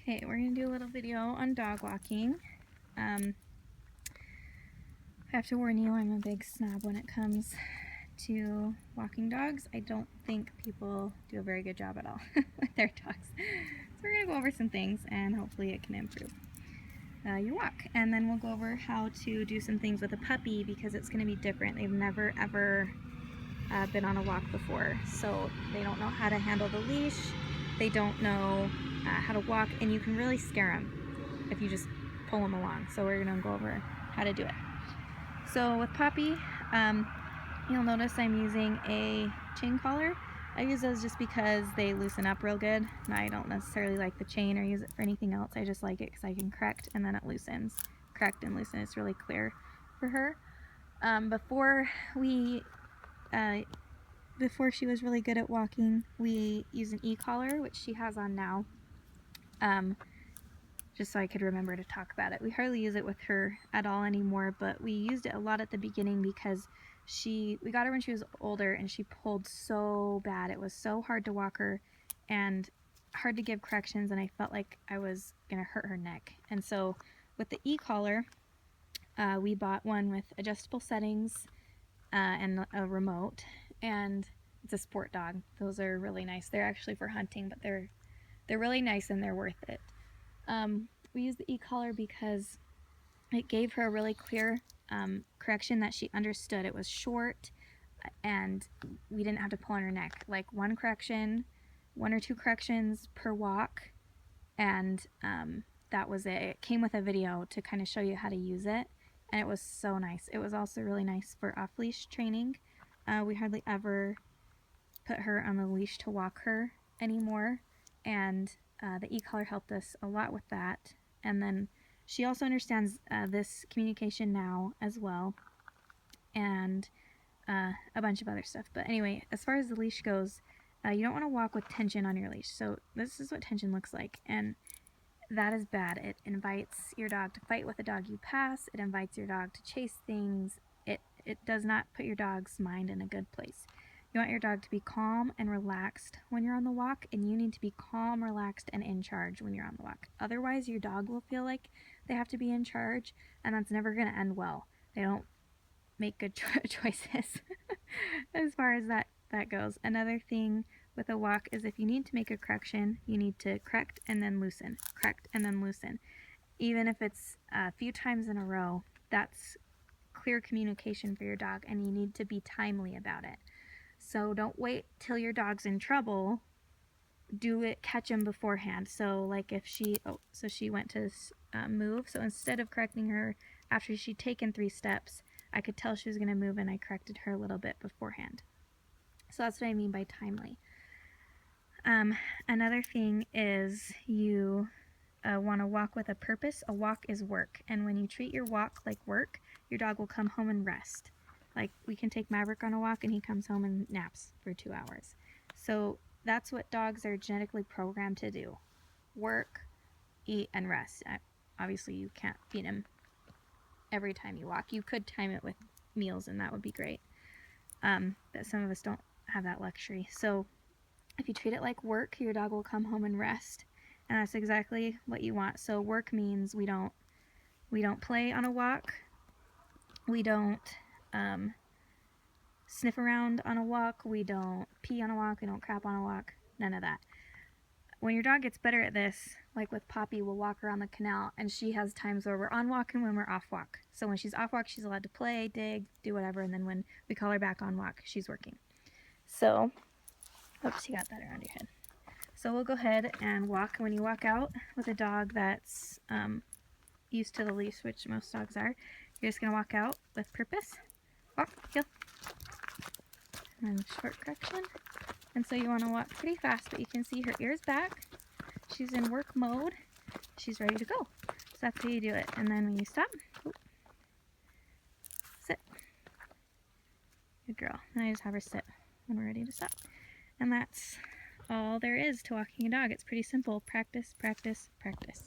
Okay, we're going to do a little video on dog walking. I have to warn you, I'm a big snob when it comes to walking dogs. I don't think people do a very good job at all with their dogs. So we're going to go over some things and hopefully it can improve your walk. And then we'll go over how to do some things with a puppy because it's going to be different. They've never ever been on a walk before, so they don't know how to handle the leash. They don't know how to walk, and you can really scare them if you just pull them along. So we're going to go over how to do it. So with Poppy, you'll notice I'm using a chain collar. I use those just because they loosen up real good. And I don't necessarily like the chain or use it for anything else. I just like it because I can correct and then it loosens. Correct and loosen. It's really clear for her. Before she was really good at walking, we used an e-collar, which she has on now, just so I could remember to talk about it. We hardly use it with her at all anymore, but we used it a lot at the beginning because we got her when she was older and she pulled so bad. It was so hard to walk her and hard to give corrections, and I felt like I was gonna hurt her neck. And so with the e-collar, we bought one with adjustable settings and a remote, and it's a sport dog. Those are really nice. They're actually for hunting, but they're really nice and they're worth it. We used the e-collar because it gave her a really clear correction that she understood. It was short and we didn't have to pull on her neck. Like one or two corrections per walk, and that was it. It came with a video to kind of show you how to use it, and it was so nice. It was also really nice for off-leash training. We hardly ever put her on the leash to walk her anymore, and the e-collar helped us a lot with that. And then she also understands this communication now as well, and a bunch of other stuff. But anyway, as far as the leash goes, you don't want to walk with tension on your leash. So this is what tension looks like, and that is bad. It invites your dog to fight with the dog you pass. It invites your dog to chase things. It does not put your dog's mind in a good place. You want your dog to be calm and relaxed when you're on the walk, and you need to be calm, relaxed, and in charge when you're on the walk. Otherwise, your dog will feel like they have to be in charge, and that's never going to end well. They don't make good choices as far as that goes. Another thing with a walk is if you need to make a correction, you need to correct and then loosen, correct and then loosen. Even if it's a few times in a row, that's clear communication for your dog, and you need to be timely about it. So don't wait till your dog's in trouble. Do it, catch him beforehand. So like if she went to move, so instead of correcting her after she'd taken 3 steps, I could tell she was going to move, and I corrected her a little bit beforehand. So that's what I mean by timely. Another thing is you want to walk with a purpose. A walk is work, and when you treat your walk like work, your dog will come home and rest. Like we can take Maverick on a walk and he comes home and naps for 2 hours. So that's what dogs are genetically programmed to do: work, eat, and rest. Obviously you can't feed him every time you walk. You could time it with meals and that would be great, but some of us don't have that luxury. So if you treat it like work, your dog will come home and rest, and that's exactly what you want. So work means we don't play on a walk, we don't sniff around on a walk, we don't pee on a walk, we don't crap on a walk, none of that. When your dog gets better at this, like with Poppy, we'll walk around the canal, and she has times where we're on walk and when we're off walk. So when she's off walk, she's allowed to play, dig, do whatever, and then when we call her back on walk, she's working. So, oops, you got that around your head. So we'll go ahead and walk. When you walk out with a dog that's used to the leash, which most dogs are, you're just going to walk out with purpose. Walk, heel, and then short correction. And so you want to walk pretty fast, but you can see her ears back. She's in work mode. She's ready to go. So that's how you do it. And then when you stop, sit. Good girl. And I just have her sit when we're ready to stop. And that's all there is to walking a dog. It's pretty simple. Practice, practice, practice.